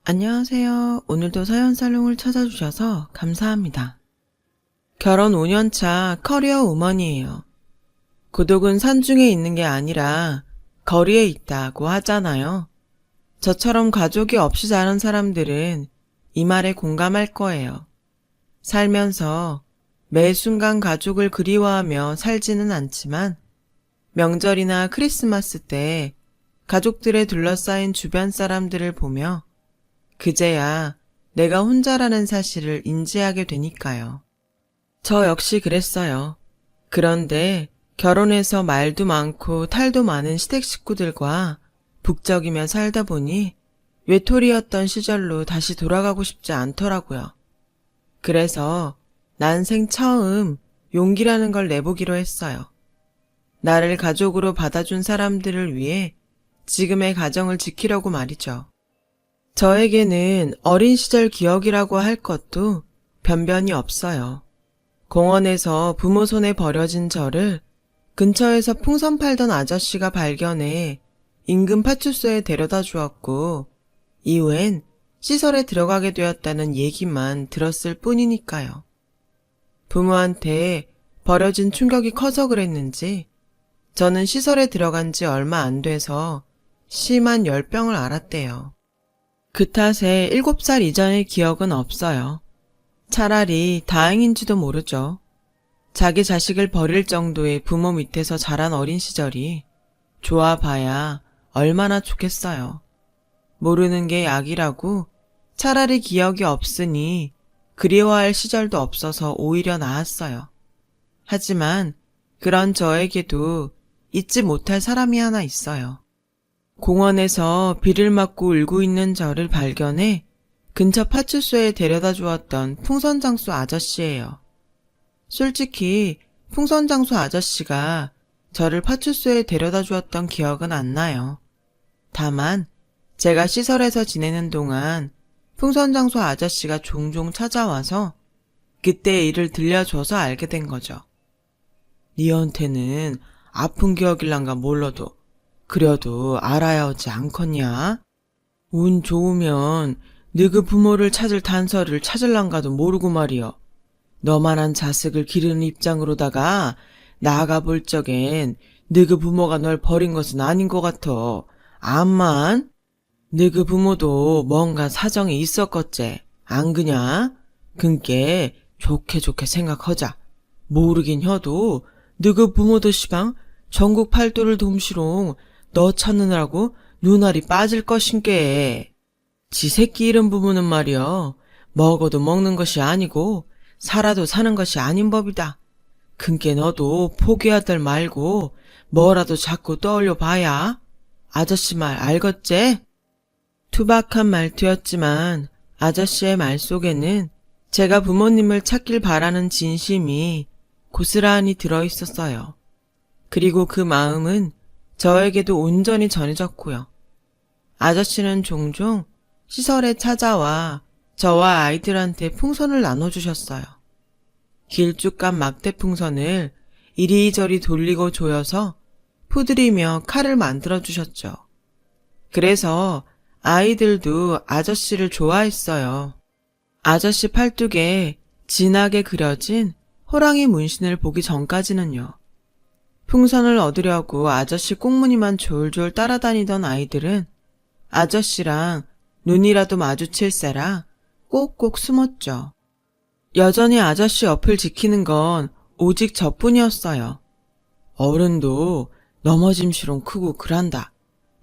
안녕하세요. 오늘도 사연살롱을 찾아주셔서 감사합니다. 결혼 5년차 커리어 우먼이에요. 고독은 산중에 있는 게 아니라 거리에 있다고 하잖아요. 저처럼 가족이 없이 자란 사람들은 이 말에 공감할 거예요. 살면서 매 순간 가족을 그리워하며 살지는 않지만 명절이나 크리스마스 때 가족들에 둘러싸인 주변 사람들을 보며 그제야 내가 혼자라는 사실을 인지하게 되니까요. 저 역시 그랬어요. 그런데 결혼해서 말도 많고 탈도 많은 시댁 식구들과 북적이며 살다 보니 외톨이였던 시절로 다시 돌아가고 싶지 않더라고요. 그래서 난생 처음 용기라는 걸 내보기로 했어요. 나를 가족으로 받아준 사람들을 위해 지금의 가정을 지키려고 말이죠. 저에게는 어린 시절 기억이라고 할 것도 변변이 없어요. 공원에서 부모 손에 버려진 저를 근처에서 풍선 팔던 아저씨가 발견해 인근 파출소에 데려다 주었고, 이후엔 시설에 들어가게 되었다는 얘기만 들었을 뿐이니까요. 부모한테 버려진 충격이 커서 그랬는지 저는 시설에 들어간 지 얼마 안 돼서 심한 열병을 앓았대요. 그 탓에 7살 이전의 기억은 없어요. 차라리 다행인지도 모르죠. 자기 자식을 버릴 정도의 부모 밑에서 자란 어린 시절이 좋아봐야 얼마나 좋겠어요. 모르는 게 약이라고 차라리 기억이 없으니 그리워할 시절도 없어서 오히려 나았어요. 하지만 그런 저에게도 잊지 못할 사람이 하나 있어요. 공원에서 비를 맞고 울고 있는 저를 발견해 근처 파출소에 데려다 주었던 풍선장수 아저씨예요. 솔직히 풍선장수 아저씨가 저를 파출소에 데려다 주었던 기억은 안 나요. 다만 제가 시설에서 지내는 동안 풍선장수 아저씨가 종종 찾아와서 그때의 일을 들려줘서 알게 된 거죠. 니한테는 아픈 기억일란가 몰라도 그래도 알아야 하지 않겠냐? 운 좋으면 너그 부모를 찾을 단서를 찾을란가도 모르고 말이여. 너만한 자식을 기르는 입장으로다가 나아가 볼 적엔 너그 부모가 널 버린 것은 아닌 것 같아. 암만 너그 부모도 뭔가 사정이 있었겠제. 안 그냐? 그니께 좋게 생각하자. 모르긴 해도 너그 부모도 시방 전국 팔도를 돔시롱 너 찾느라고 눈알이 빠질 것인께. 지 새끼 잃은 부모는 말이여 먹어도 먹는 것이 아니고 살아도 사는 것이 아닌 법이다. 그니께 너도 포기하들 말고 뭐라도 자꾸 떠올려 봐야. 아저씨 말 알겠제? 투박한 말투였지만 아저씨의 말 속에는 제가 부모님을 찾길 바라는 진심이 고스란히 들어있었어요. 그리고 그 마음은 저에게도 온전히 전해졌고요. 아저씨는 종종 시설에 찾아와 저와 아이들한테 풍선을 나눠주셨어요. 길쭉한 막대 풍선을 이리저리 돌리고 조여서 푸드리며 칼을 만들어주셨죠. 그래서 아이들도 아저씨를 좋아했어요. 아저씨 팔뚝에 진하게 그려진 호랑이 문신을 보기 전까지는요. 풍선을 얻으려고 아저씨 꽁무니만 졸졸 따라다니던 아이들은 아저씨랑 눈이라도 마주칠세라 꼭꼭 숨었죠. 여전히 아저씨 옆을 지키는 건 오직 저뿐이었어요. 어른도 넘어짐시롱 크고 그란다.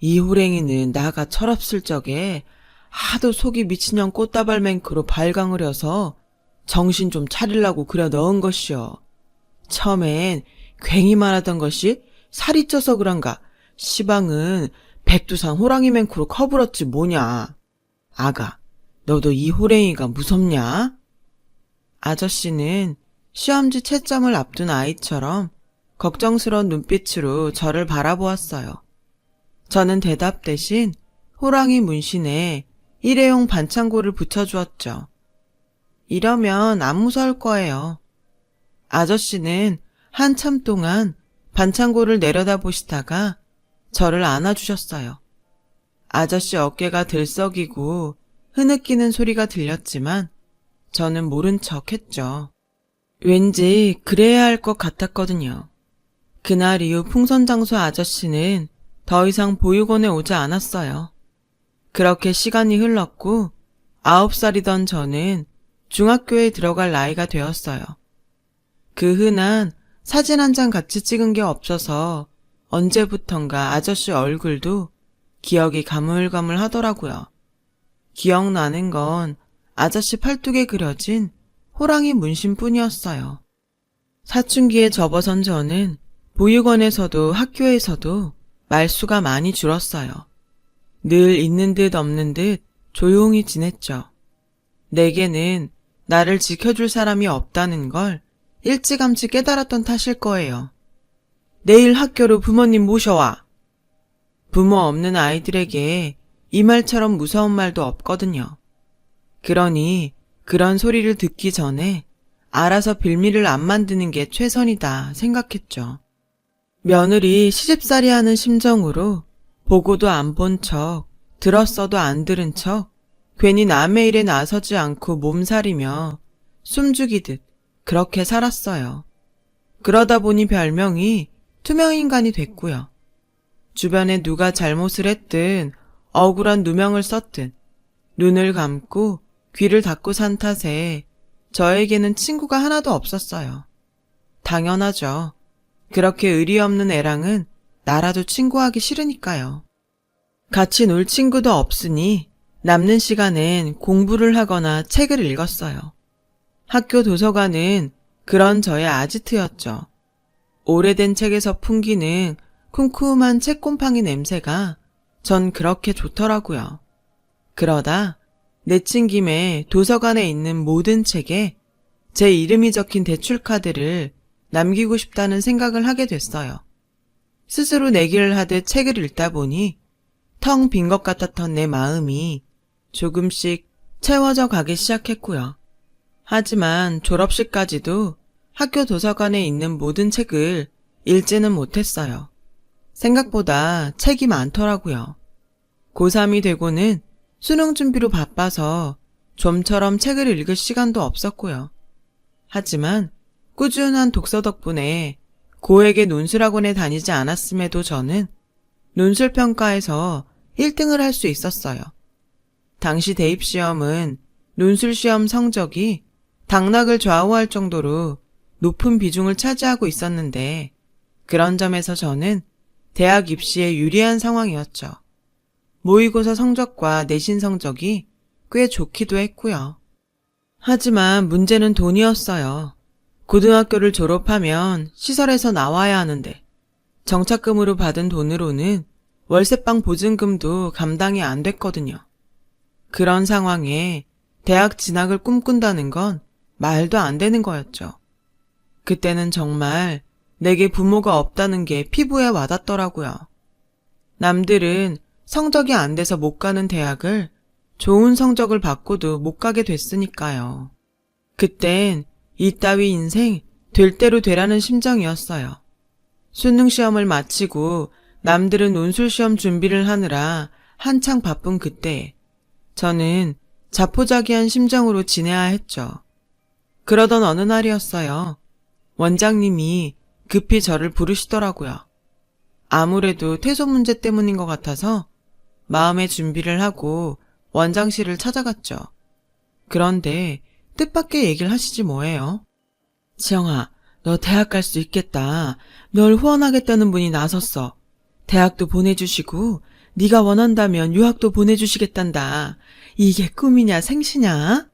이 호랭이는 나가 철없을 적에 하도 속이 미친년 꽃다발맹크로 발광을 정신 좀 차리려고 그려 넣은 것이여. 처음엔 괜히만 하던 것이 살이 쪄서 그런가. 시방은 백두산 호랑이 맹크로 커불었지 뭐냐. 아가, 너도 이 호랭이가 무섭냐? 아저씨는 시험지 채점을 앞둔 아이처럼 걱정스러운 눈빛으로 저를 바라보았어요. 저는 대답 대신 호랑이 문신에 일회용 반창고를 붙여주었죠. 이러면 안 무서울 거예요. 아저씨는 한참 동안 반창고를 내려다보시다가 저를 안아주셨어요. 아저씨 어깨가 들썩이고 흐느끼는 소리가 들렸지만 저는 모른 척 했죠. 왠지 그래야 할 것 같았거든요. 그날 이후 풍선장소 아저씨는 더 이상 보육원에 오지 않았어요. 그렇게 시간이 흘렀고 9살이던 저는 중학교에 들어갈 나이가 되었어요. 그 흔한 사진 한 장 같이 찍은 게 없어서 언제부턴가 아저씨 얼굴도 기억이 가물가물 하더라고요. 기억나는 건 아저씨 팔뚝에 그려진 호랑이 문신뿐이었어요. 사춘기에 접어선 저는 보육원에서도 학교에서도 말수가 많이 줄었어요. 늘 있는 듯 없는 듯 조용히 지냈죠. 내게는 나를 지켜줄 사람이 없다는 걸 일찌감치 깨달았던 탓일 거예요. 내일 학교로 부모님 모셔와. 부모 없는 아이들에게 이 말처럼 무서운 말도 없거든요. 그러니 그런 소리를 듣기 전에 알아서 빌미를 안 만드는 게 최선이다 생각했죠. 며느리 시집살이 하는 심정으로 보고도 안 본 척, 들었어도 안 들은 척, 괜히 남의 일에 나서지 않고 몸살이며 숨죽이듯 그렇게 살았어요. 그러다 보니 별명이 투명인간이 됐고요. 주변에 누가 잘못을 했든 억울한 누명을 썼든 눈을 감고 귀를 닫고 산 탓에 저에게는 친구가 하나도 없었어요. 당연하죠. 그렇게 의리 없는 애랑은 나라도 친구하기 싫으니까요. 같이 놀 친구도 없으니 남는 시간엔 공부를 하거나 책을 읽었어요. 학교 도서관은 그런 저의 아지트였죠. 오래된 책에서 풍기는 쿰쿰한 책곰팡이 냄새가 전 그렇게 좋더라고요. 그러다 내친 김에 도서관에 있는 모든 책에 제 이름이 적힌 대출카드를 남기고 싶다는 생각을 하게 됐어요. 스스로 내기를 하듯 책을 읽다 보니 텅 빈 것 같았던 내 마음이 조금씩 채워져 가기 시작했고요. 하지만 졸업식까지도 학교 도서관에 있는 모든 책을 읽지는 못했어요. 생각보다 책이 많더라고요. 고3이 되고는 수능 준비로 바빠서 좀처럼 책을 읽을 시간도 없었고요. 하지만 꾸준한 독서 덕분에 고액의 논술학원에 다니지 않았음에도 저는 논술평가에서 1등을 할 수 있었어요. 당시 대입시험은 논술시험 성적이 당락을 좌우할 정도로 높은 비중을 차지하고 있었는데 그런 점에서 저는 대학 입시에 유리한 상황이었죠. 모의고사 성적과 내신 성적이 꽤 좋기도 했고요. 하지만 문제는 돈이었어요. 고등학교를 졸업하면 시설에서 나와야 하는데 정착금으로 받은 돈으로는 월세방 보증금도 감당이 안 됐거든요. 그런 상황에 대학 진학을 꿈꾼다는 건 말도 안 되는 거였죠. 그때는 정말 내게 부모가 없다는 게 피부에 와닿더라고요. 남들은 성적이 안 돼서 못 가는 대학을 좋은 성적을 받고도 못 가게 됐으니까요. 그땐 이따위 인생 될 대로 되라는 심정이었어요. 수능 시험을 마치고 남들은 논술시험 준비를 하느라 한창 바쁜 그때에 저는 자포자기한 심정으로 지내야 했죠. 그러던 어느 날이었어요. 원장님이 급히 저를 부르시더라고요. 아무래도 퇴소 문제 때문인 것 같아서 마음의 준비를 하고 원장실을 찾아갔죠. 그런데 뜻밖의 얘기를 하시지 뭐예요. 지영아, 너 대학 갈 수 있겠다. 널 후원하겠다는 분이 나섰어. 대학도 보내주시고 네가 원한다면 유학도 보내주시겠단다. 이게 꿈이냐 생시냐?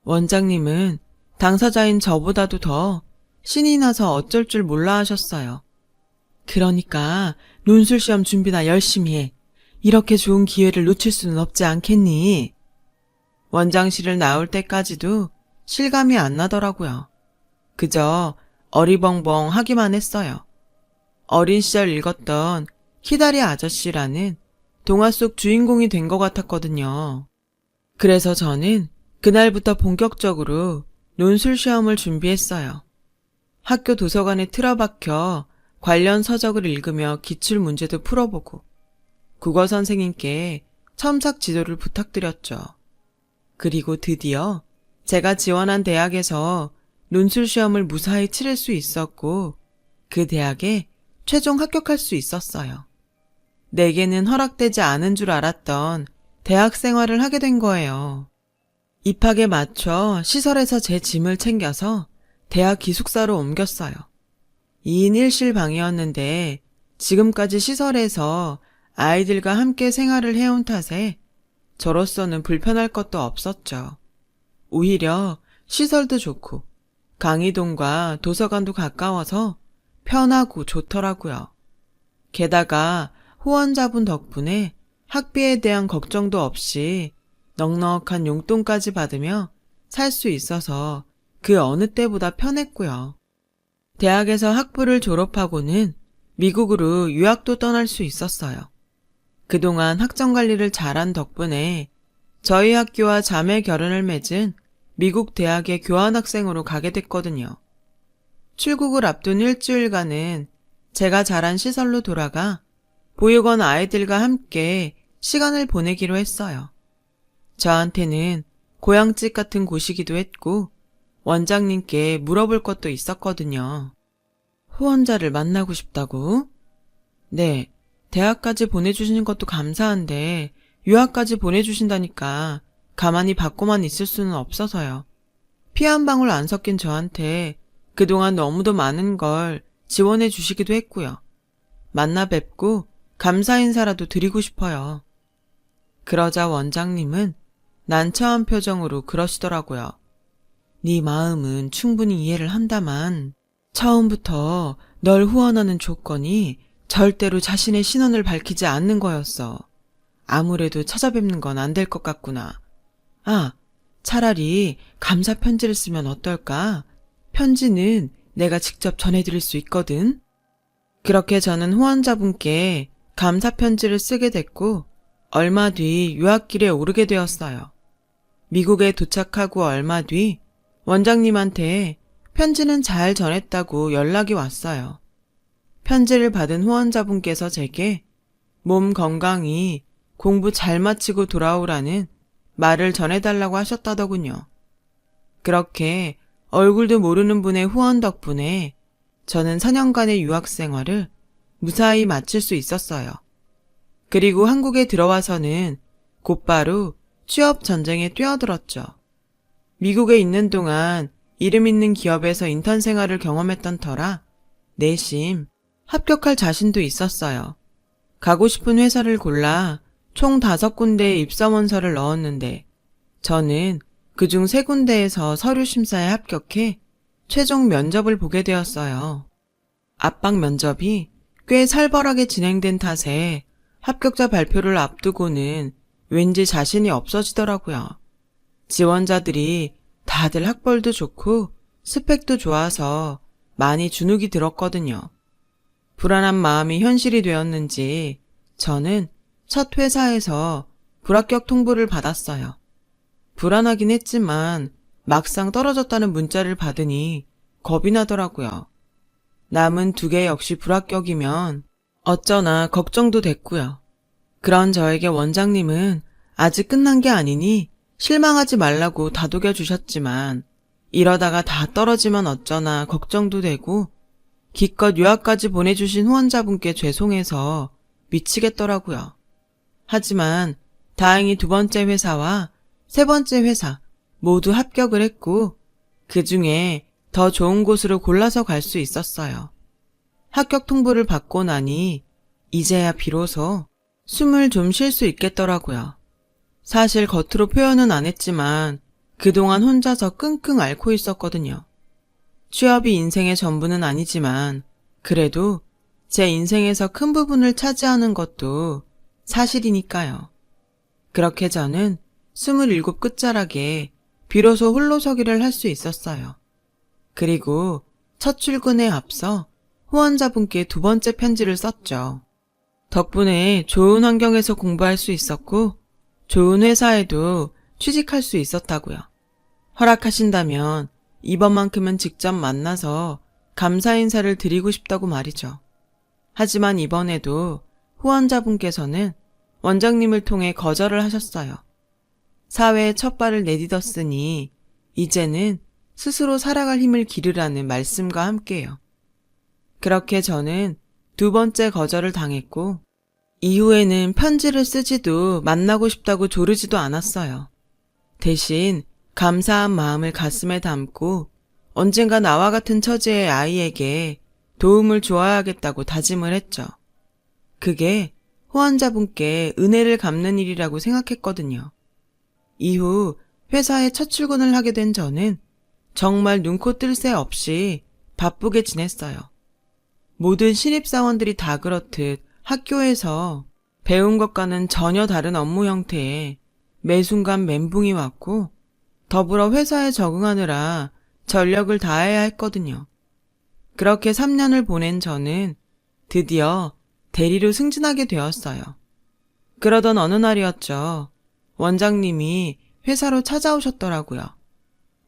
원장님은 당사자인 저보다도 더 신이 나서 어쩔 줄 몰라 하셨어요. 그러니까 논술시험 준비나 열심히 해. 이렇게 좋은 기회를 놓칠 수는 없지 않겠니? 원장실을 나올 때까지도 실감이 안 나더라고요. 그저 어리벙벙 하기만 했어요. 어린 시절 읽었던 키다리 아저씨라는 동화 속 주인공이 된 것 같았거든요. 그래서 저는 그날부터 본격적으로 논술 시험을 준비했어요. 학교 도서관에 틀어박혀 관련 서적을 읽으며 기출 문제도 풀어보고 국어 선생님께 첨삭 지도를 부탁드렸죠. 그리고 드디어 제가 지원한 대학에서 논술 시험을 무사히 치를 수 있었고 그 대학에 최종 합격할 수 있었어요. 내게는 허락되지 않은 줄 알았던 대학 생활을 하게 된 거예요. 입학에 맞춰 시설에서 제 짐을 챙겨서 대학 기숙사로 옮겼어요. 2인 1실 방이었는데 지금까지 시설에서 아이들과 함께 생활을 해온 탓에 저로서는 불편할 것도 없었죠. 오히려 시설도 좋고 강의동과 도서관도 가까워서 편하고 좋더라고요. 게다가 후원자분 덕분에 학비에 대한 걱정도 없이 넉넉한 용돈까지 받으며 살 수 있어서 그 어느 때보다 편했고요. 대학에서 학부를 졸업하고는 미국으로 유학도 떠날 수 있었어요. 그동안 학점 관리를 잘한 덕분에 저희 학교와 자매 결연을 맺은 미국 대학의 교환학생으로 가게 됐거든요. 출국을 앞둔 일주일간은 제가 자란 시설로 돌아가 보육원 아이들과 함께 시간을 보내기로 했어요. 저한테는 고향집 같은 곳이기도 했고 원장님께 물어볼 것도 있었거든요. 후원자를 만나고 싶다고? 네, 대학까지 보내주시는 것도 감사한데 유학까지 보내주신다니까 가만히 받고만 있을 수는 없어서요. 피 한 방울 안 섞인 저한테 그동안 너무도 많은 걸 지원해 주시기도 했고요. 만나 뵙고 감사 인사라도 드리고 싶어요. 그러자 원장님은 난처한 표정으로 그러시더라고요. 네 마음은 충분히 이해를 한다만 처음부터 널 후원하는 조건이 절대로 자신의 신원을 밝히지 않는 거였어. 아무래도 찾아뵙는 건 안 될 것 같구나. 아, 차라리 감사 편지를 쓰면 어떨까? 편지는 내가 직접 전해드릴 수 있거든. 그렇게 저는 후원자분께 감사 편지를 쓰게 됐고 얼마 뒤 유학길에 오르게 되었어요. 미국에 도착하고 얼마 뒤 원장님한테 편지는 잘 전했다고 연락이 왔어요. 편지를 받은 후원자분께서 제게 몸 건강히 공부 잘 마치고 돌아오라는 말을 전해달라고 하셨다더군요. 그렇게 얼굴도 모르는 분의 후원 덕분에 저는 4년간의 유학 생활을 무사히 마칠 수 있었어요. 그리고 한국에 들어와서는 곧바로 취업 전쟁에 뛰어들었죠. 미국에 있는 동안 이름 있는 기업에서 인턴 생활을 경험했던 터라 내심 합격할 자신도 있었어요. 가고 싶은 회사를 골라 총 5군데의 입사원서를 넣었는데 저는 그중 3군데에서 서류 심사에 합격해 최종 면접을 보게 되었어요. 압박 면접이 꽤 살벌하게 진행된 탓에 합격자 발표를 앞두고는 왠지 자신이 없어지더라고요. 지원자들이 다들 학벌도 좋고 스펙도 좋아서 많이 주눅이 들었거든요. 불안한 마음이 현실이 되었는지 저는 첫 회사에서 불합격 통보를 받았어요. 불안하긴 했지만 막상 떨어졌다는 문자를 받으니 겁이 나더라고요. 남은 2개 역시 불합격이면 어쩌나 걱정도 됐고요. 그런 저에게 원장님은 아직 끝난 게 아니니 실망하지 말라고 다독여 주셨지만 이러다가 다 떨어지면 어쩌나 걱정도 되고 기껏 유학까지 보내주신 후원자분께 죄송해서 미치겠더라고요. 하지만 다행히 2번째 회사와 3번째 회사 모두 합격을 했고 그 중에 더 좋은 곳으로 골라서 갈 수 있었어요. 합격 통보를 받고 나니 이제야 비로소 숨을 좀 쉴 수 있겠더라고요. 사실 겉으로 표현은 안 했지만 그동안 혼자서 끙끙 앓고 있었거든요. 취업이 인생의 전부는 아니지만 그래도 제 인생에서 큰 부분을 차지하는 것도 사실이니까요. 그렇게 저는 27 끝자락에 비로소 홀로서기를 할 수 있었어요. 그리고 첫 출근에 앞서 후원자분께 2번째 편지를 썼죠. 덕분에 좋은 환경에서 공부할 수 있었고 좋은 회사에도 취직할 수 있었다고요. 허락하신다면 이번만큼은 직접 만나서 감사 인사를 드리고 싶다고 말이죠. 하지만 이번에도 후원자분께서는 원장님을 통해 거절을 하셨어요. 사회에 첫 발을 내딛었으니 이제는 스스로 살아갈 힘을 기르라는 말씀과 함께요. 그렇게 저는 두 번째 거절을 당했고 이후에는 편지를 쓰지도 만나고 싶다고 조르지도 않았어요. 대신 감사한 마음을 가슴에 담고 언젠가 나와 같은 처지의 아이에게 도움을 주어야겠다고 다짐을 했죠. 그게 후원자분께 은혜를 갚는 일이라고 생각했거든요. 이후 회사에 첫 출근을 하게 된 저는 정말 눈코 뜰 새 없이 바쁘게 지냈어요. 모든 신입사원들이 다 그렇듯 학교에서 배운 것과는 전혀 다른 업무 형태에 매 순간 멘붕이 왔고 더불어 회사에 적응하느라 전력을 다해야 했거든요. 그렇게 3년을 보낸 저는 드디어 대리로 승진하게 되었어요. 그러던 어느 날이었죠. 원장님이 회사로 찾아오셨더라고요.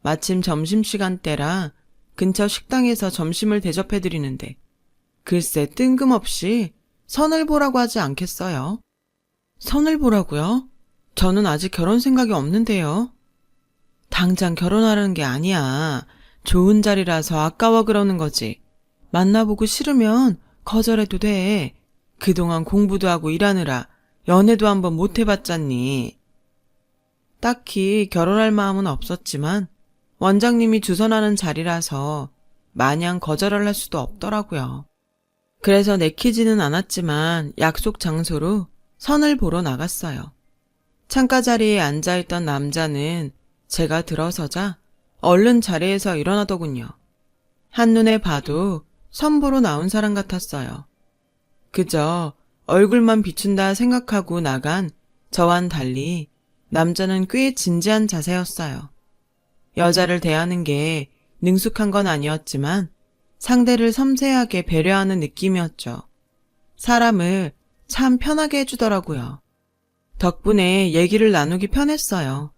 마침 점심시간 때라 근처 식당에서 점심을 대접해드리는데 글쎄 뜬금없이 선을 보라고 하지 않겠어요? 선을 보라고요? 저는 아직 결혼 생각이 없는데요. 당장 결혼하라는 게 아니야. 좋은 자리라서 아까워 그러는 거지. 만나보고 싫으면 거절해도 돼. 그동안 공부도 하고 일하느라 연애도 한번 못 해봤잖니. 딱히 결혼할 마음은 없었지만 원장님이 주선하는 자리라서 마냥 거절을 할 수도 없더라고요. 그래서 내키지는 않았지만 약속 장소로 선을 보러 나갔어요. 창가 자리에 앉아있던 남자는 제가 들어서자 얼른 자리에서 일어나더군요. 한눈에 봐도 선 보러 나온 사람 같았어요. 그저 얼굴만 비춘다 생각하고 나간 저와는 달리 남자는 꽤 진지한 자세였어요. 여자를 대하는 게 능숙한 건 아니었지만 상대를 섬세하게 배려하는 느낌이었죠. 사람을 참 편하게 해주더라고요. 덕분에 얘기를 나누기 편했어요.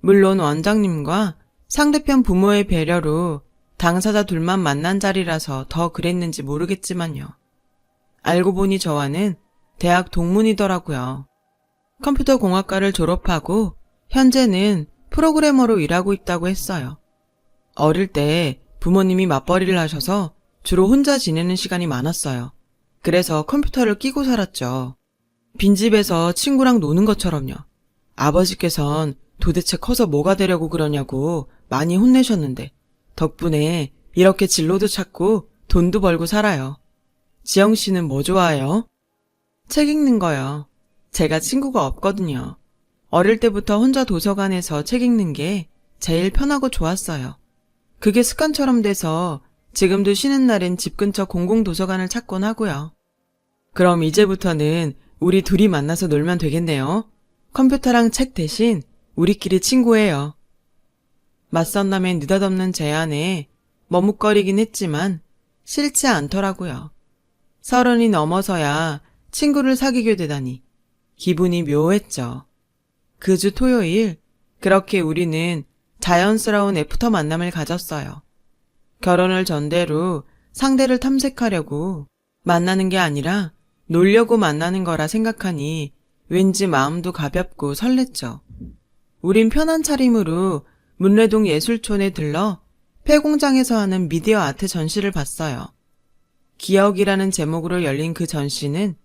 물론 원장님과 상대편 부모의 배려로 당사자 둘만 만난 자리라서 더 그랬는지 모르겠지만요. 알고 보니 저와는 대학 동문이더라고요. 컴퓨터 공학과를 졸업하고 현재는 프로그래머로 일하고 있다고 했어요. 어릴 때 부모님이 맞벌이를 하셔서 주로 혼자 지내는 시간이 많았어요. 그래서 컴퓨터를 끼고 살았죠. 빈집에서 친구랑 노는 것처럼요. 아버지께선 도대체 커서 뭐가 되려고 그러냐고 많이 혼내셨는데 덕분에 이렇게 진로도 찾고 돈도 벌고 살아요. 지영 씨는 뭐 좋아해요? 책 읽는 거요. 제가 친구가 없거든요. 어릴 때부터 혼자 도서관에서 책 읽는 게 제일 편하고 좋았어요. 그게 습관처럼 돼서 지금도 쉬는 날엔 집 근처 공공도서관을 찾곤 하고요. 그럼 이제부터는 우리 둘이 만나서 놀면 되겠네요. 컴퓨터랑 책 대신 우리끼리 친구예요. 맞선 남의 느닷없는 제안에 머뭇거리긴 했지만 싫지 않더라고요. 30이 넘어서야 친구를 사귀게 되다니 기분이 묘했죠. 그 주 토요일 그렇게 우리는 자연스러운 애프터 만남을 가졌어요. 결혼을 전제로 상대를 탐색하려고 만나는 게 아니라 놀려고 만나는 거라 생각하니 왠지 마음도 가볍고 설렜죠. 우린 편한 차림으로 문래동 예술촌에 들러 폐공장에서 하는 미디어 아트 전시를 봤어요. 기억이라는 제목으로 열린 그 전시는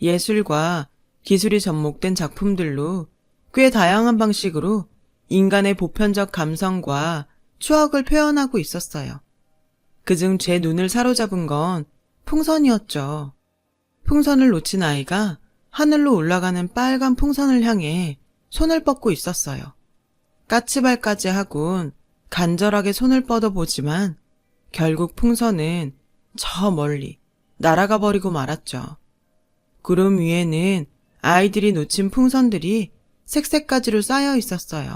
예술과 기술이 접목된 작품들로 꽤 다양한 방식으로 인간의 보편적 감성과 추억을 표현하고 있었어요. 그중 제 눈을 사로잡은 건 풍선이었죠. 풍선을 놓친 아이가 하늘로 올라가는 빨간 풍선을 향해 손을 뻗고 있었어요. 까치발까지 하곤 간절하게 손을 뻗어보지만 결국 풍선은 저 멀리 날아가 버리고 말았죠. 구름 위에는 아이들이 놓친 풍선들이 색색가지로 쌓여 있었어요.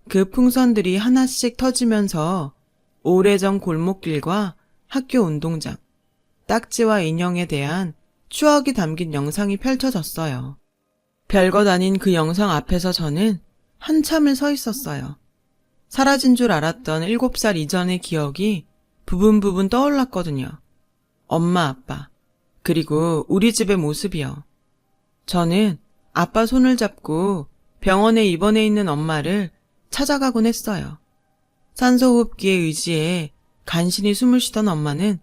그 풍선들이 하나씩 터지면서 오래전 골목길과 학교 운동장, 딱지와 인형에 대한 추억이 담긴 영상이 펼쳐졌어요. 별것 아닌 그 영상 앞에서 저는 한참을 서 있었어요. 사라진 줄 알았던 7살 이전의 기억이 부분 떠올랐거든요. 엄마, 아빠, 그리고 우리 집의 모습이요. 저는 아빠 손을 잡고 병원에 입원해 있는 엄마를 찾아가곤 했어요. 산소호흡기에 의지해 간신히 숨을 쉬던 엄마는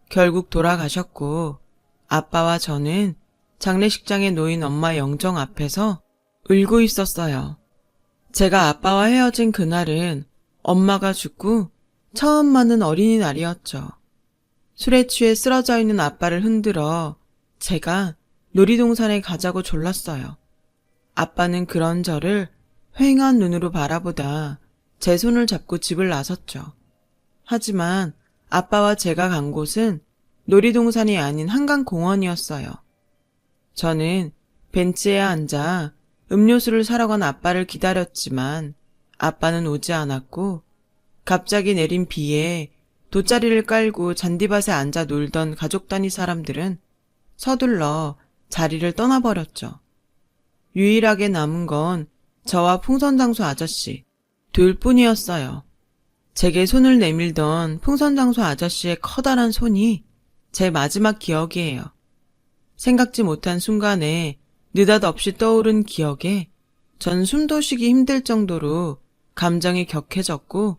결국 돌아가셨고 아빠와 저는 장례식장에 놓인 엄마 영정 앞에서 울고 있었어요. 제가 아빠와 헤어진 그날은 엄마가 죽고 처음 맞는 어린이날이었죠. 술에 취해 쓰러져 있는 아빠를 흔들어 제가 놀이동산에 가자고 졸랐어요. 아빠는 그런 저를 휑한 눈으로 바라보다 제 손을 잡고 집을 나섰죠. 하지만 아빠와 제가 간 곳은 놀이동산이 아닌 한강공원이었어요. 저는 벤치에 앉아 음료수를 사러 간 아빠를 기다렸지만 아빠는 오지 않았고 갑자기 내린 비에 돗자리를 깔고 잔디밭에 앉아 놀던 가족 단위 사람들은 서둘러 자리를 떠나버렸죠. 유일하게 남은 건 저와 풍선장수 아저씨 둘 뿐이었어요. 제게 손을 내밀던 풍선장수 아저씨의 커다란 손이 제 마지막 기억이에요. 생각지 못한 순간에 느닷없이 떠오른 기억에 전 숨도 쉬기 힘들 정도로 감정이 격해졌고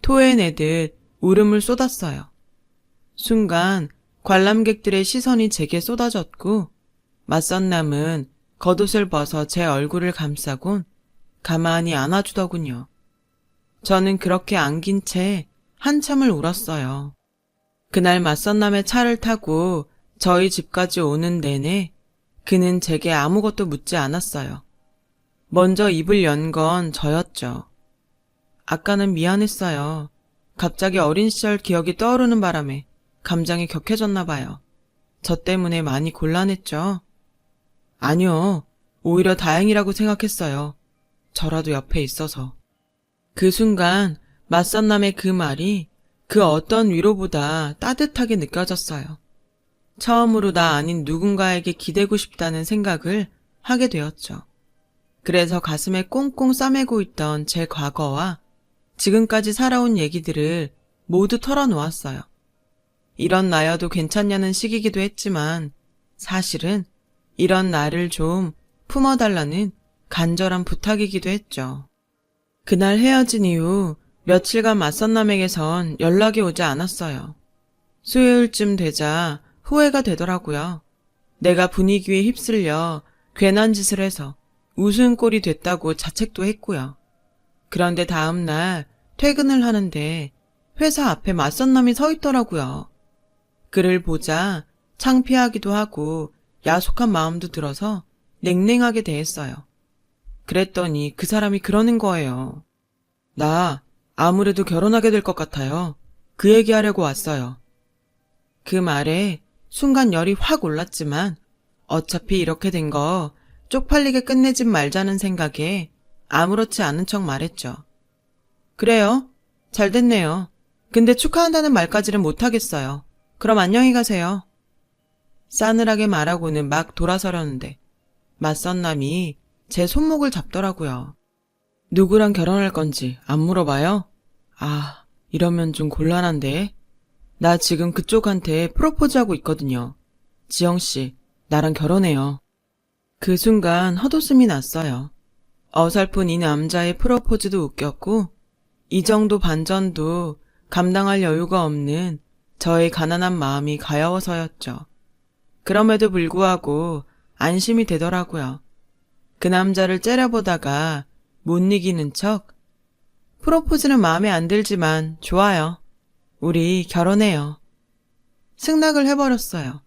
토해내듯 울음을 쏟았어요. 순간 관람객들의 시선이 제게 쏟아졌고 맞선남은 겉옷을 벗어 제 얼굴을 감싸곤 가만히 안아주더군요. 저는 그렇게 안긴 채 한참을 울었어요. 그날 맞선남의 차를 타고 저희 집까지 오는 내내 그는 제게 아무것도 묻지 않았어요. 먼저 입을 연 건 저였죠. 아까는 미안했어요. 갑자기 어린 시절 기억이 떠오르는 바람에 감정이 격해졌나 봐요. 저 때문에 많이 곤란했죠? 아니요. 오히려 다행이라고 생각했어요. 저라도 옆에 있어서. 그 순간 맞선남의 그 말이 그 어떤 위로보다 따뜻하게 느껴졌어요. 처음으로 나 아닌 누군가에게 기대고 싶다는 생각을 하게 되었죠. 그래서 가슴에 꽁꽁 싸매고 있던 제 과거와 지금까지 살아온 얘기들을 모두 털어놓았어요. 이런 나여도 괜찮냐는 식이기도 했지만 사실은 이런 나를 좀 품어달라는 간절한 부탁이기도 했죠. 그날 헤어진 이후 며칠간 맞선남에게선 연락이 오지 않았어요. 수요일쯤 되자 후회가 되더라고요. 내가 분위기에 휩쓸려 괜한 짓을 해서 우스운꼴이 됐다고 자책도 했고요. 그런데 다음 날 퇴근을 하는데 회사 앞에 맞선남이 서 있더라고요. 그를 보자 창피하기도 하고 야속한 마음도 들어서 냉랭하게 대했어요. 그랬더니 그 사람이 그러는 거예요. 나 아무래도 결혼하게 될 것 같아요. 그 얘기하려고 왔어요. 그 말에 순간 열이 확 올랐지만 어차피 이렇게 된 거 쪽팔리게 끝내지 말자는 생각에 아무렇지 않은 척 말했죠. 그래요? 잘 됐네요. 근데 축하한다는 말까지는 못하겠어요. 그럼 안녕히 가세요. 싸늘하게 말하고는 막 돌아서려는데 맞선남이 제 손목을 잡더라고요. 누구랑 결혼할 건지 안 물어봐요? 아, 이러면 좀 곤란한데. 나 지금 그쪽한테 프로포즈하고 있거든요. 지영씨, 나랑 결혼해요. 그 순간 헛웃음이 났어요. 어설픈 이 남자의 프로포즈도 웃겼고 이 정도 반전도 감당할 여유가 없는 저의 가난한 마음이 가여워서였죠. 그럼에도 불구하고 안심이 되더라고요. 그 남자를 째려보다가 못 이기는 척 프로포즈는 마음에 안 들지만 좋아요. 우리 결혼해요. 승낙을 해버렸어요.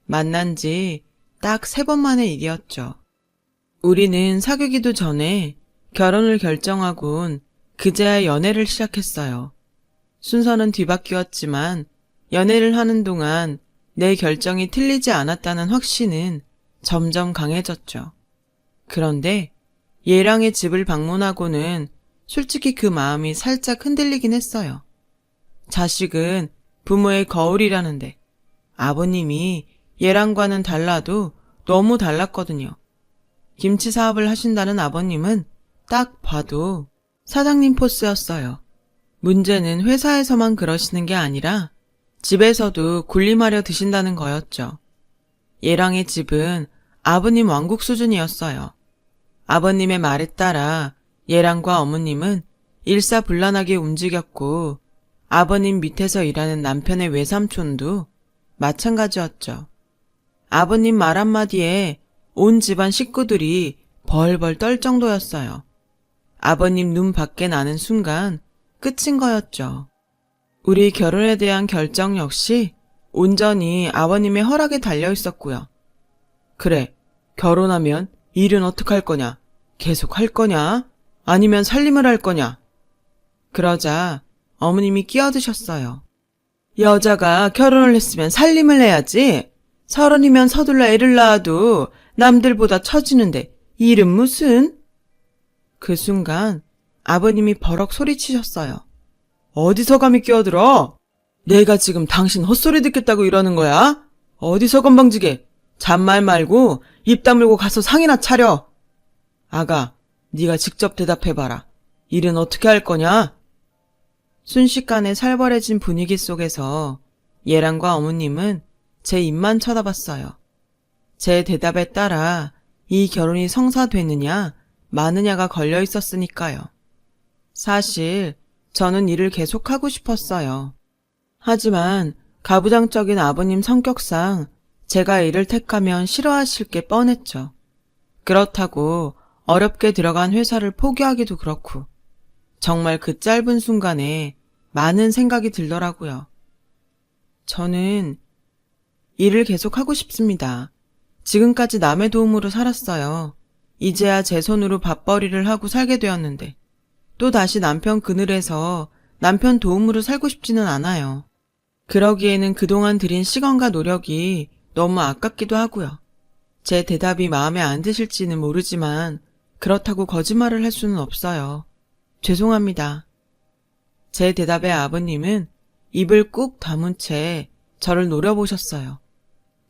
만난 지 딱 3번 만의 일이었죠. 우리는 사귀기도 전에 결혼을 결정하곤 그제야 연애를 시작했어요. 순서는 뒤바뀌었지만 연애를 하는 동안 내 결정이 틀리지 않았다는 확신은 점점 강해졌죠. 그런데 얘랑의 집을 방문하고는 솔직히 그 마음이 살짝 흔들리긴 했어요. 자식은 부모의 거울이라는데 아버님이 얘랑과는 달라도 너무 달랐거든요. 김치 사업을 하신다는 아버님은 딱 봐도 사장님 포스였어요. 문제는 회사에서만 그러시는 게 아니라 집에서도 군림하려 드신다는 거였죠. 얘랑의 집은 아버님 왕국 수준이었어요. 아버님의 말에 따라 예랑과 어머님은 일사불란하게 움직였고 아버님 밑에서 일하는 남편의 외삼촌도 마찬가지였죠. 아버님 말 한마디에 온 집안 식구들이 벌벌 떨 정도였어요. 아버님 눈 밖에 나는 순간 끝인 거였죠. 우리 결혼에 대한 결정 역시 온전히 아버님의 허락에 달려 있었고요. 그래, 결혼하면 일은 어떡할 거냐? 계속 할 거냐? 아니면 살림을 할 거냐? 그러자 어머님이 끼어드셨어요. 여자가 결혼을 했으면 살림을 해야지. 30이면 서둘러 애를 낳아도 남들보다 처지는데 일은 무슨? 그 순간 아버님이 버럭 소리치셨어요. 어디서 감히 끼어들어? 내가 지금 당신 헛소리 듣겠다고 이러는 거야? 어디서 건방지게. 잔말 말고 입 다물고 가서 상이나 차려. 아가, 네가 직접 대답해봐라. 일은 어떻게 할 거냐? 순식간에 살벌해진 분위기 속에서 예랑과 어머님은 제 입만 쳐다봤어요. 제 대답에 따라 이 결혼이 성사되느냐 마느냐가 걸려 있었으니까요. 사실 저는 일을 계속하고 싶었어요. 하지만 가부장적인 아버님 성격상 제가 일을 택하면 싫어하실 게 뻔했죠. 그렇다고 어렵게 들어간 회사를 포기하기도 그렇고 정말 그 짧은 순간에 많은 생각이 들더라고요. 저는 일을 계속하고 싶습니다. 지금까지 남의 도움으로 살았어요. 이제야 제 손으로 밥벌이를 하고 살게 되었는데 또 다시 남편 그늘에서 남편 도움으로 살고 싶지는 않아요. 그러기에는 그동안 들인 시간과 노력이 너무 아깝기도 하고요. 제 대답이 마음에 안 드실지는 모르지만 그렇다고 거짓말을 할 수는 없어요. 죄송합니다. 제 대답에 아버님은 입을 꾹 다문 채 저를 노려보셨어요.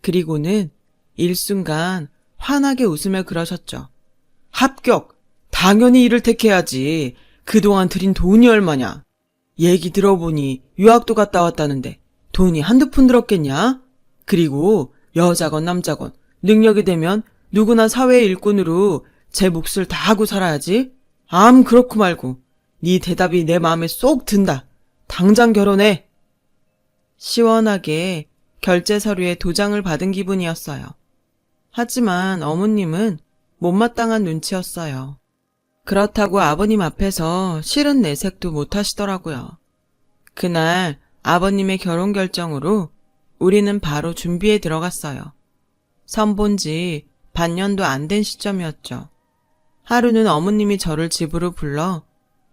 그리고는 일순간 환하게 웃으며 그러셨죠. 합격! 당연히 이를 택해야지. 그동안 들인 돈이 얼마냐? 얘기 들어보니 유학도 갔다 왔다는데 돈이 한두 푼 들었겠냐? 그리고 여자건 남자건 능력이 되면 누구나 사회의 일꾼으로 제 몫을 다 하고 살아야지. 그렇고 말고 네 대답이 내 마음에 쏙 든다. 당장 결혼해. 시원하게 결제 서류에 도장을 받은 기분이었어요. 하지만 어머님은 못마땅한 눈치였어요. 그렇다고 아버님 앞에서 싫은 내색도 못 하시더라고요. 그날 아버님의 결혼 결정으로 우리는 바로 준비에 들어갔어요. 선본 지 반년도 안 된 시점이었죠. 하루는 어머님이 저를 집으로 불러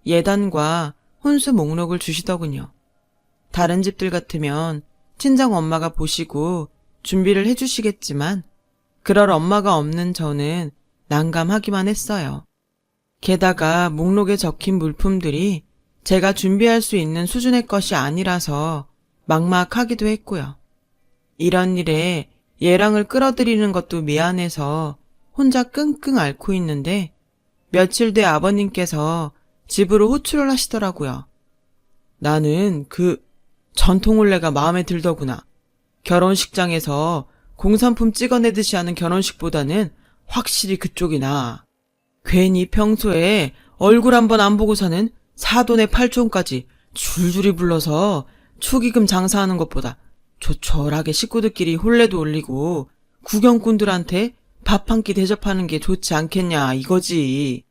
예단과 혼수 목록을 주시더군요. 다른 집들 같으면 친정 엄마가 보시고 준비를 해주시겠지만 그럴 엄마가 없는 저는 난감하기만 했어요. 게다가 목록에 적힌 물품들이 제가 준비할 수 있는 수준의 것이 아니라서 막막하기도 했고요. 이런 일에 예랑을 끌어들이는 것도 미안해서 혼자 끙끙 앓고 있는데 며칠 뒤 아버님께서 집으로 호출을 하시더라고요. 나는 그 전통혼례가 마음에 들더구나. 결혼식장에서 공산품 찍어내듯이 하는 결혼식보다는 확실히 그쪽이 나아. 괜히 평소에 얼굴 한번 안 보고 사는 사돈의 팔촌까지 줄줄이 불러서 축의금 장사하는 것보다 조촐하게 식구들끼리 혼례도 올리고 구경꾼들한테 밥 한 끼 대접하는 게 좋지 않겠냐 이거지.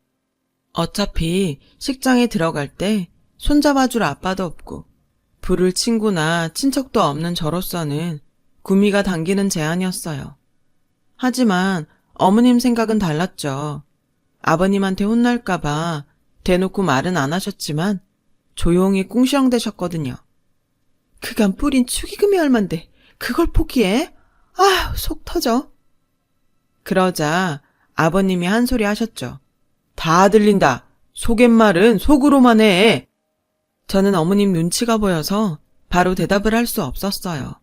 어차피 식장에 들어갈 때 손잡아줄 아빠도 없고 부를 친구나 친척도 없는 저로서는 구미가 당기는 제안이었어요. 하지만 어머님 생각은 달랐죠. 아버님한테 혼날까봐 대놓고 말은 안 하셨지만 조용히 꿍시렁대셨거든요. 그간 뿌린 축의금이 얼만데 그걸 포기해? 아휴 속 터져. 그러자 아버님이 한 소리 하셨죠. 다 들린다. 속갯말은 속으로만 해. 저는 어머님 눈치가 보여서 바로 대답을 할 수 없었어요.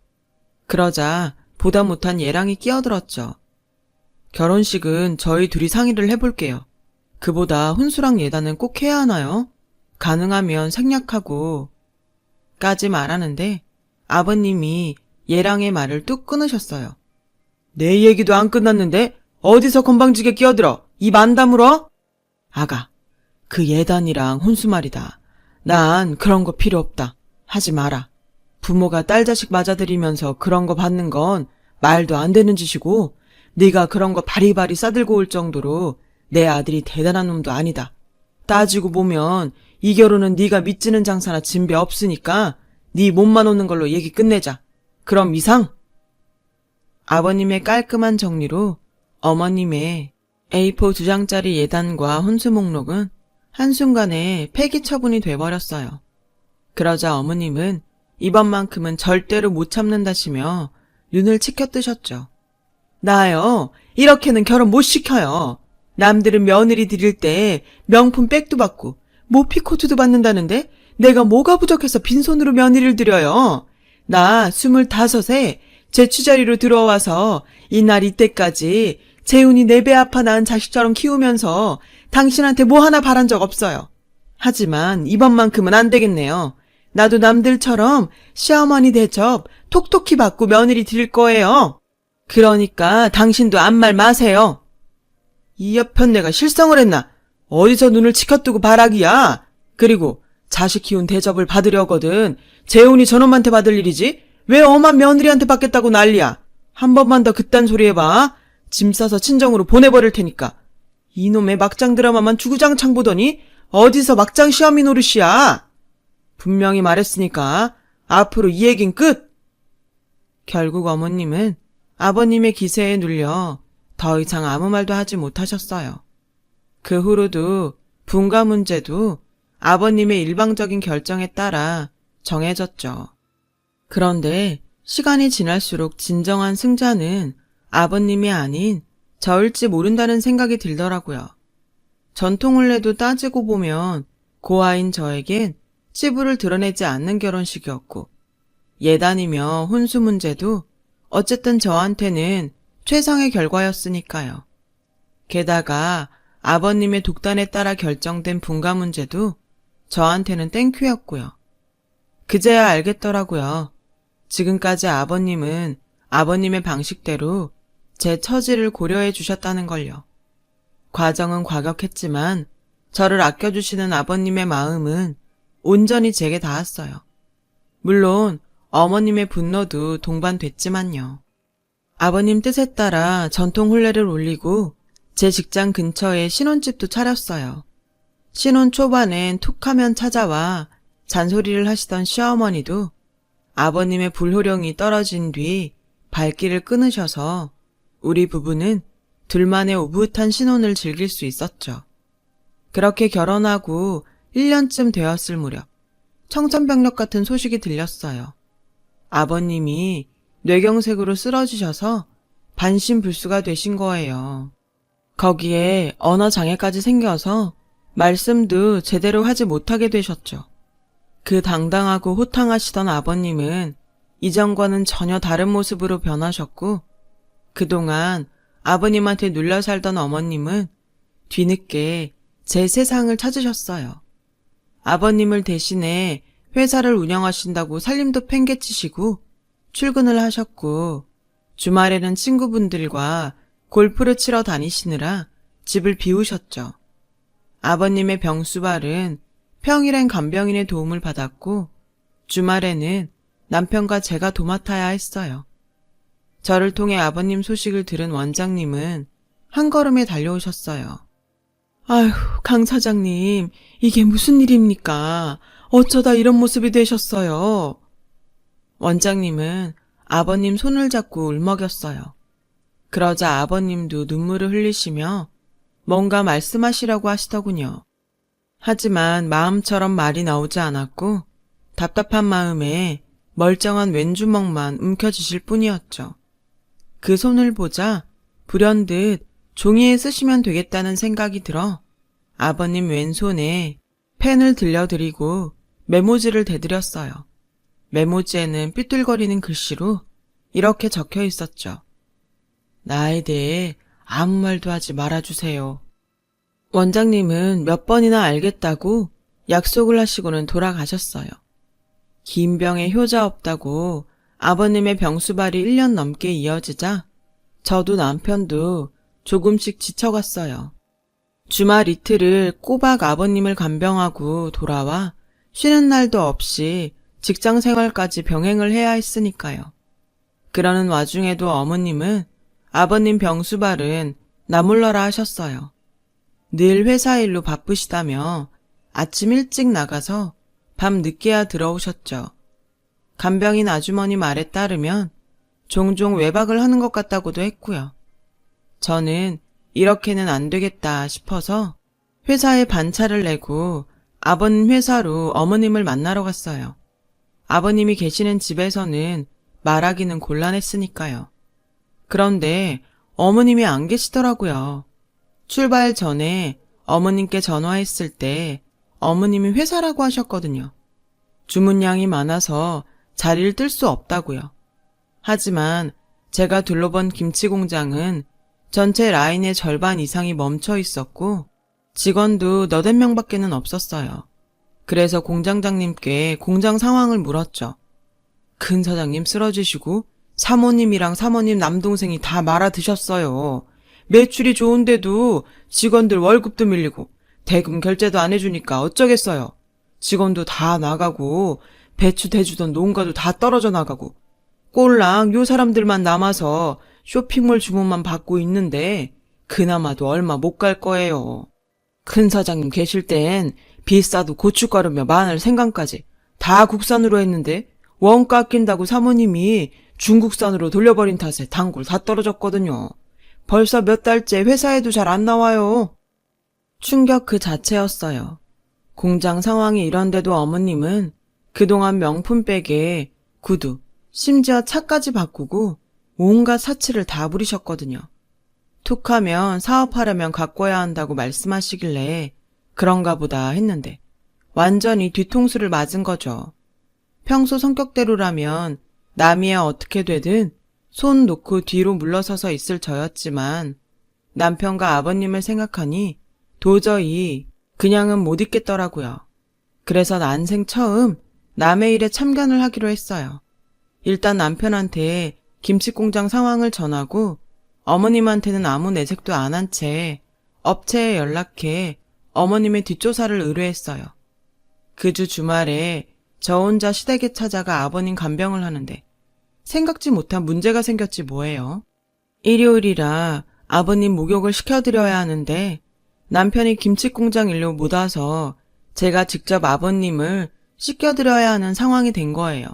그러자 보다 못한 예랑이 끼어들었죠. 결혼식은 저희 둘이 상의를 해볼게요. 그보다 혼수랑 예단은 꼭 해야 하나요? 가능하면 생략하고 까지 말하는데 아버님이 예랑의 말을 뚝 끊으셨어요. 내 얘기도 안 끝났는데 어디서 건방지게 끼어들어. 입 안 다물어? 아가, 그 예단이랑 혼수 말이다. 난 그런 거 필요 없다. 하지 마라. 부모가 딸 자식 맞아들이면서 그런 거 받는 건 말도 안 되는 짓이고 네가 그런 거 바리바리 싸들고 올 정도로 내 아들이 대단한 놈도 아니다. 따지고 보면 이 결혼은 네가 믿지는 장사나 진배 없으니까 네 몸만 오는 걸로 얘기 끝내자. 그럼 이상? 아버님의 깔끔한 정리로 어머님의 A4 2장짜리 예단과 혼수 목록은 한순간에 폐기 처분이 돼버렸어요. 그러자 어머님은 이번만큼은 절대로 못 참는다시며 눈을 치켜뜨셨죠. 나요, 이렇게는 결혼 못 시켜요. 남들은 며느리 드릴 때 명품 백도 받고 모피코트도 받는다는데 내가 뭐가 부족해서 빈손으로 며느리를 드려요. 나 25에 제 취자리로 들어와서 이날 이때까지 재훈이 4배 아파 낳은 자식처럼 키우면서 당신한테 뭐 하나 바란 적 없어요. 하지만 이번만큼은 안 되겠네요. 나도 남들처럼 시어머니 대접 톡톡히 받고 며느리 드릴 거예요. 그러니까 당신도 아무 말 마세요. 이 여편 내가 실성을 했나? 어디서 눈을 치켜뜨고 바라기야? 그리고 자식 키운 대접을 받으려거든 재훈이 저놈한테 받을 일이지? 왜 엄한 며느리한테 받겠다고 난리야? 한 번만 더 그딴 소리 해봐. 짐 싸서 친정으로 보내버릴 테니까. 이놈의 막장 드라마만 주구장창 보더니 어디서 막장 시어미 노릇이야? 분명히 말했으니까 앞으로 이 얘긴 끝! 결국 어머님은 아버님의 기세에 눌려 더 이상 아무 말도 하지 못하셨어요. 그 후로도 분가 문제도 아버님의 일방적인 결정에 따라 정해졌죠. 그런데 시간이 지날수록 진정한 승자는 아버님이 아닌 저일지 모른다는 생각이 들더라고요. 전통혼례도 따지고 보면 고아인 저에겐 치부를 드러내지 않는 결혼식이었고 예단이며 혼수 문제도 어쨌든 저한테는 최상의 결과였으니까요. 게다가 아버님의 독단에 따라 결정된 분가 문제도 저한테는 땡큐였고요. 그제야 알겠더라고요. 지금까지 아버님은 아버님의 방식대로 제 처지를 고려해 주셨다는 걸요. 과정은 과격했지만 저를 아껴주시는 아버님의 마음은 온전히 제게 닿았어요. 물론 어머님의 분노도 동반됐지만요. 아버님 뜻에 따라 전통 혼례를 올리고 제 직장 근처에 신혼집도 차렸어요. 신혼 초반엔 툭하면 찾아와 잔소리를 하시던 시어머니도 아버님의 불호령이 떨어진 뒤 발길을 끊으셔서 우리 부부는 둘만의 오붓한 신혼을 즐길 수 있었죠. 그렇게 결혼하고 1년쯤 되었을 무렵 청천벽력 같은 소식이 들렸어요. 아버님이 뇌경색으로 쓰러지셔서 반신불수가 되신 거예요. 거기에 언어장애까지 생겨서 말씀도 제대로 하지 못하게 되셨죠. 그 당당하고 호탕하시던 아버님은 이전과는 전혀 다른 모습으로 변하셨고 그동안 아버님한테 눌려 살던 어머님은 뒤늦게 제 세상을 찾으셨어요. 아버님을 대신해 회사를 운영하신다고 살림도 팽개치시고 출근을 하셨고 주말에는 친구분들과 골프를 치러 다니시느라 집을 비우셨죠. 아버님의 병수발은 평일엔 간병인의 도움을 받았고 주말에는 남편과 제가 도맡아야 했어요. 저를 통해 아버님 소식을 들은 원장님은 한 걸음에 달려오셨어요. 아휴, 강 사장님, 이게 무슨 일입니까? 어쩌다 이런 모습이 되셨어요? 원장님은 아버님 손을 잡고 울먹였어요. 그러자 아버님도 눈물을 흘리시며 뭔가 말씀하시라고 하시더군요. 하지만 마음처럼 말이 나오지 않았고 답답한 마음에 멀쩡한 왼주먹만 움켜쥐실 뿐이었죠. 그 손을 보자 불현듯 종이에 쓰시면 되겠다는 생각이 들어 아버님 왼손에 펜을 들려드리고 메모지를 대드렸어요. 메모지에는 삐뚤거리는 글씨로 이렇게 적혀 있었죠. 나에 대해 아무 말도 하지 말아주세요. 원장님은 몇 번이나 알겠다고 약속을 하시고는 돌아가셨어요. 긴 병에 효자 없다고 아버님의 병수발이 1년 넘게 이어지자 저도 남편도 조금씩 지쳐갔어요. 주말 이틀을 꼬박 아버님을 간병하고 돌아와 쉬는 날도 없이 직장 생활까지 병행을 해야 했으니까요. 그러는 와중에도 어머님은 아버님 병수발은 나 몰라라 하셨어요. 늘 회사 일로 바쁘시다며 아침 일찍 나가서 밤 늦게야 들어오셨죠. 간병인 아주머니 말에 따르면 종종 외박을 하는 것 같다고도 했고요. 저는 이렇게는 안 되겠다 싶어서 회사에 반차를 내고 아버님 회사로 어머님을 만나러 갔어요. 아버님이 계시는 집에서는 말하기는 곤란했으니까요. 그런데 어머님이 안 계시더라고요. 출발 전에 어머님께 전화했을 때 어머님이 회사라고 하셨거든요. 주문량이 많아서 자리를 뜰 수 없다고요. 하지만 제가 둘러본 김치 공장은 전체 라인의 절반 이상이 멈춰 있었고 직원도 너댓 명밖에는 없었어요. 그래서 공장장님께 공장 상황을 물었죠. 큰 사장님 쓰러지시고 사모님이랑 사모님 남동생이 다 말아 드셨어요. 매출이 좋은데도 직원들 월급도 밀리고 대금 결제도 안 해주니까 어쩌겠어요. 직원도 다 나가고 배추 대주던 농가도 다 떨어져 나가고 꼴랑 요 사람들만 남아서 쇼핑몰 주문만 받고 있는데 그나마도 얼마 못 갈 거예요. 큰 사장님 계실 땐 비싸도 고춧가루며 마늘 생강까지 다 국산으로 했는데 원가 아낀다고 사모님이 중국산으로 돌려버린 탓에 단골 다 떨어졌거든요. 벌써 몇 달째 회사에도 잘 안 나와요. 충격 그 자체였어요. 공장 상황이 이런데도 어머님은 그동안 명품백에 구두, 심지어 차까지 바꾸고 온갖 사치를 다 부리셨거든요. 툭하면 사업하려면 가꿔야 한다고 말씀하시길래 그런가 보다 했는데 완전히 뒤통수를 맞은 거죠. 평소 성격대로라면 남이야 어떻게 되든 손 놓고 뒤로 물러서서 있을 저였지만 남편과 아버님을 생각하니 도저히 그냥은 못 있겠더라고요. 그래서 난생 처음 남의 일에 참견을 하기로 했어요. 일단 남편한테 김치공장 상황을 전하고 어머님한테는 아무 내색도 안 한 채 업체에 연락해 어머님의 뒷조사를 의뢰했어요. 그 주 주말에 저 혼자 시댁에 찾아가 아버님 간병을 하는데 생각지 못한 문제가 생겼지 뭐예요. 일요일이라 아버님 목욕을 시켜드려야 하는데 남편이 김치공장 일로 못 와서 제가 직접 아버님을 씻겨드려야 하는 상황이 된 거예요.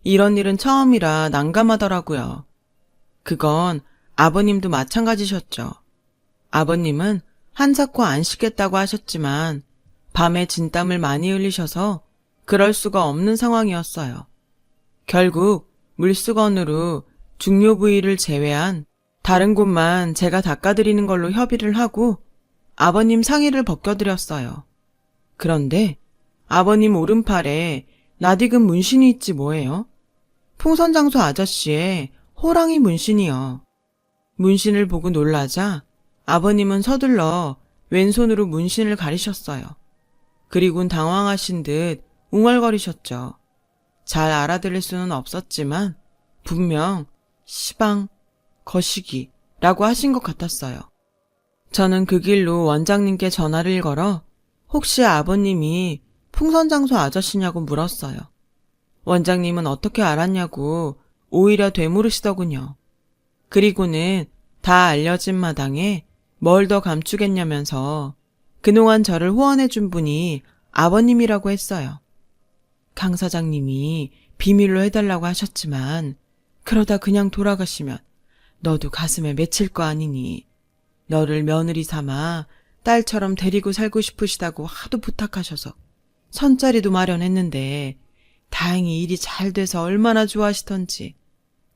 이런 일은 처음이라 난감하더라고요. 그건 아버님도 마찬가지셨죠. 아버님은 한사코 안 씻겠다고 하셨지만 밤에 진땀을 많이 흘리셔서 그럴 수가 없는 상황이었어요. 결국 물수건으로 중요 부위를 제외한 다른 곳만 제가 닦아드리는 걸로 협의를 하고 아버님 상의를 벗겨드렸어요. 그런데 아버님 오른팔에 낯익은 문신이 있지 뭐예요? 풍선장소 아저씨의 호랑이 문신이요. 문신을 보고 놀라자 아버님은 서둘러 왼손으로 문신을 가리셨어요. 그리곤 당황하신 듯 웅얼거리셨죠. 잘 알아들을 수는 없었지만 분명 시방, 거시기라고 하신 것 같았어요. 저는 그 길로 원장님께 전화를 걸어 혹시 아버님이 풍선장소 아저씨냐고 물었어요. 원장님은 어떻게 알았냐고 오히려 되물으시더군요. 그리고는 다 알려진 마당에 뭘 더 감추겠냐면서 그동안 저를 후원해준 분이 아버님이라고 했어요. 강 사장님이 비밀로 해달라고 하셨지만 그러다 그냥 돌아가시면 너도 가슴에 맺힐 거 아니니 너를 며느리 삼아 딸처럼 데리고 살고 싶으시다고 하도 부탁하셔서 선자리도 마련했는데 다행히 일이 잘 돼서 얼마나 좋아하시던지.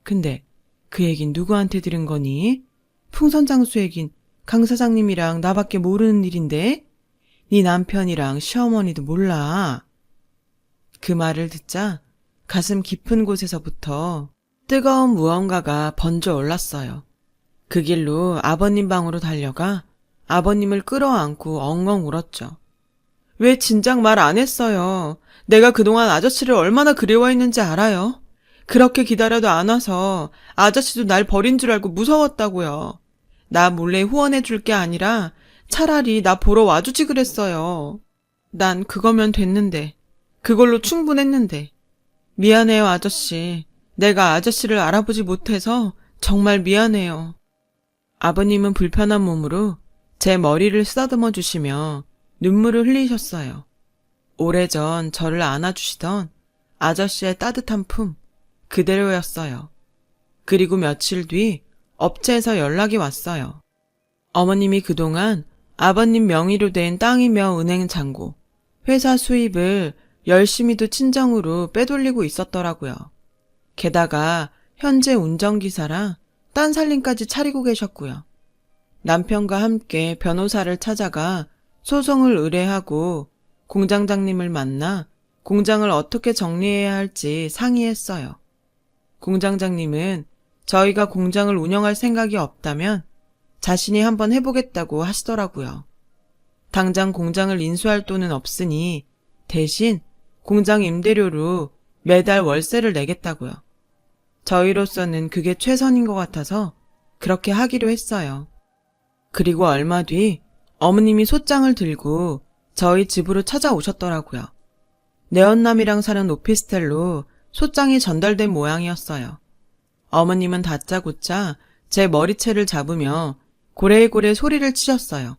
근데 그 얘긴 누구한테 들은 거니? 풍선장수 얘긴 강 사장님이랑 나밖에 모르는 일인데 네 남편이랑 시어머니도 몰라. 그 말을 듣자 가슴 깊은 곳에서부터 뜨거운 무언가가 번져 올랐어요. 그 길로 아버님 방으로 달려가 아버님을 끌어안고 엉엉 울었죠. 왜 진작 말 안 했어요? 내가 그동안 아저씨를 얼마나 그리워했는지 알아요? 그렇게 기다려도 안 와서 아저씨도 날 버린 줄 알고 무서웠다고요. 나 몰래 후원해 줄 게 아니라 차라리 나 보러 와주지 그랬어요. 난 그거면 됐는데, 그걸로 충분했는데. 미안해요, 아저씨. 내가 아저씨를 알아보지 못해서 정말 미안해요. 아버님은 불편한 몸으로 제 머리를 쓰다듬어 주시며 눈물을 흘리셨어요. 오래전 저를 안아주시던 아저씨의 따뜻한 품, 그대로였어요. 그리고 며칠 뒤 업체에서 연락이 왔어요. 어머님이 그동안 아버님 명의로 된 땅이며 은행 잔고, 회사 수입을 열심히도 친정으로 빼돌리고 있었더라고요. 게다가 현재 운전기사랑 딴 살림까지 차리고 계셨고요. 남편과 함께 변호사를 찾아가 소송을 의뢰하고 공장장님을 만나 공장을 어떻게 정리해야 할지 상의했어요. 공장장님은 저희가 공장을 운영할 생각이 없다면 자신이 한번 해보겠다고 하시더라고요. 당장 공장을 인수할 돈은 없으니 대신 공장 임대료로 매달 월세를 내겠다고요. 저희로서는 그게 최선인 것 같아서 그렇게 하기로 했어요. 그리고 얼마 뒤 어머님이 솥장을 들고 저희 집으로 찾아오셨더라고요. 내언남이랑 사는 오피스텔로 솥장이 전달된 모양이었어요. 어머님은 다짜고짜 제 머리채를 잡으며 고래고래 소리를 치셨어요.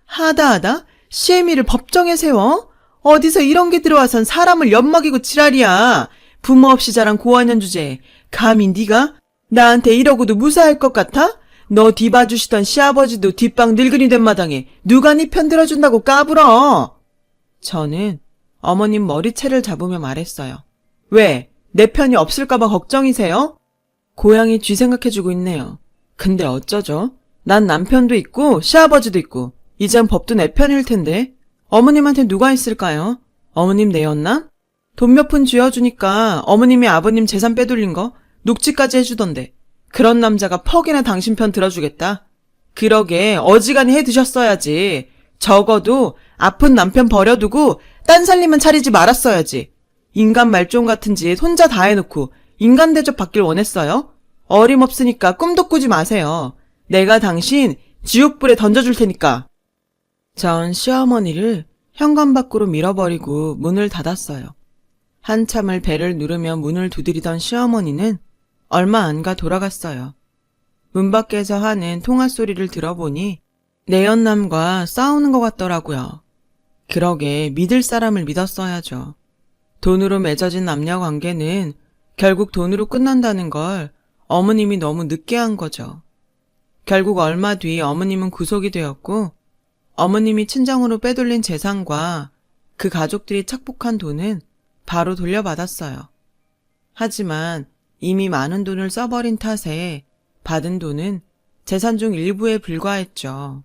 하다하다? 시애미를 법정에 세워? 어디서 이런 게 들어와선 사람을 엿먹이고 지랄이야. 부모 없이 자란 고아년 주제에 감히 네가 나한테 이러고도 무사할 것 같아? 너 뒤봐주시던 시아버지도 뒷방 늙은이 된 마당에 누가 네 편 들어준다고 까불어. 저는 어머님 머리채를 잡으며 말했어요. 왜? 내 편이 없을까봐 걱정이세요? 고양이 쥐 생각해주고 있네요. 근데 어쩌죠? 난 남편도 있고 시아버지도 있고 이젠 법도 내 편일 텐데 어머님한테 누가 있을까요? 어머님 내었나? 돈 몇 푼 쥐어주니까 어머님이 아버님 재산 빼돌린 거 녹취까지 해주던데 그런 남자가 퍽이나 당신 편 들어주겠다? 그러게 어지간히 해드셨어야지. 적어도 아픈 남편 버려두고 딴 살림은 차리지 말았어야지. 인간 말종 같은 짓 혼자 다 해놓고 인간 대접 받길 원했어요? 어림없으니까 꿈도 꾸지 마세요. 내가 당신 지옥불에 던져줄 테니까. 전 시어머니를 현관 밖으로 밀어버리고 문을 닫았어요. 한참을 배를 누르며 문을 두드리던 시어머니는 얼마 안 가 돌아갔어요. 문 밖에서 하는 통화 소리를 들어보니 내연남과 싸우는 것 같더라고요. 그러게 믿을 사람을 믿었어야죠. 돈으로 맺어진 남녀 관계는 결국 돈으로 끝난다는 걸 어머님이 너무 늦게 한 거죠. 결국 얼마 뒤 어머님은 구속이 되었고 어머님이 친정으로 빼돌린 재산과 그 가족들이 착복한 돈은 바로 돌려받았어요. 하지만 이미 많은 돈을 써버린 탓에 받은 돈은 재산 중 일부에 불과했죠.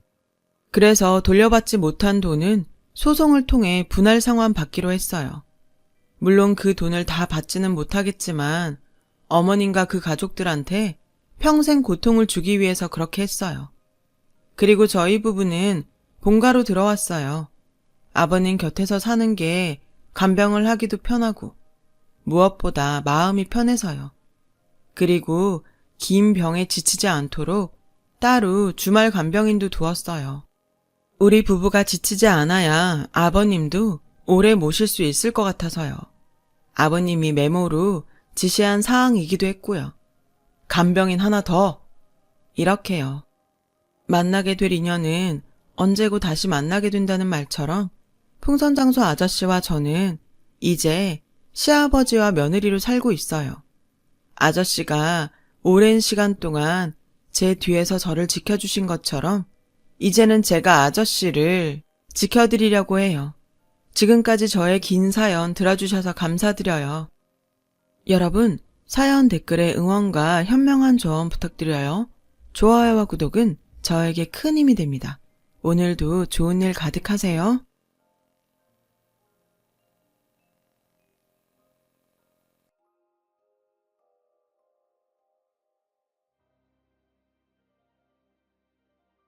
그래서 돌려받지 못한 돈은 소송을 통해 분할 상환 받기로 했어요. 물론 그 돈을 다 받지는 못하겠지만 어머님과 그 가족들한테 평생 고통을 주기 위해서 그렇게 했어요. 그리고 저희 부부는 본가로 들어왔어요. 아버님 곁에서 사는 게 간병을 하기도 편하고 무엇보다 마음이 편해서요. 그리고 긴 병에 지치지 않도록 따로 주말 간병인도 두었어요. 우리 부부가 지치지 않아야 아버님도 오래 모실 수 있을 것 같아서요. 아버님이 메모로 지시한 사항이기도 했고요. 간병인 하나 더. 이렇게요. 만나게 될 인연은 언제고 다시 만나게 된다는 말처럼 풍선장소 아저씨와 저는 이제 시아버지와 며느리로 살고 있어요. 아저씨가 오랜 시간 동안 제 뒤에서 저를 지켜주신 것처럼 이제는 제가 아저씨를 지켜드리려고 해요. 지금까지 저의 긴 사연 들어주셔서 감사드려요. 여러분, 사연 댓글에 응원과 현명한 조언 부탁드려요. 좋아요와 구독은 저에게 큰 힘이 됩니다. 오늘도 좋은 일 가득하세요.